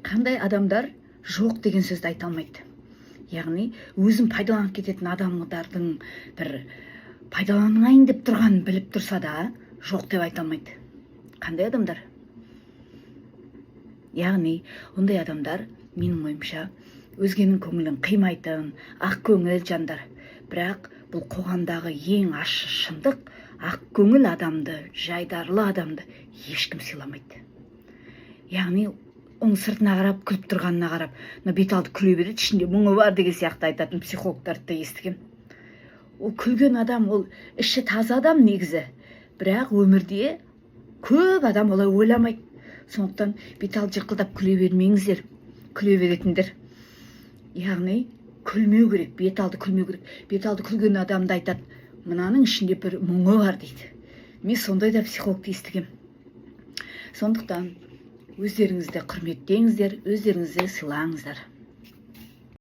қандай адамдар жоқ деген сөзді айта алмайды. Яғни өзін пайдаланып кететін адамдардың бір пайдаланайын деп тұрғанын біліп тұрса да жоқ деп айта алмайды. Қандай адамдар? Яғни ондай адамдар менің ойымша өзгенің көңілін қимайтын ақ көңіл жандар. Бірақ бұл қоғамдағы ең ащы шындық, ақ көңіл адамды, жайдарлы адамды ешкім сыйламайды. Яғни оның сыртына қарап, күліп тұрғанына қарап, бет алды күле береді, ішінде мұңы бар деген сияқты айтатын психологтарды да естігем. Ол күлген адам, ол іші таза адам негізі. Бірақ өмірде көп адам олай ойламайды. Сондықтан бет алды жықылдап күле бермеңіздер, күле беретіндер. Яғни күлмеу керек, бет алды күлмеу керек. Бет алды күлген адамды айтады, мынаның ішінде бір мұңы бар дейді. Мен сондай да психологты естігем. Сондықтан өздеріңізді құрметтеңіздер, өздеріңізді сыйлаңыздар.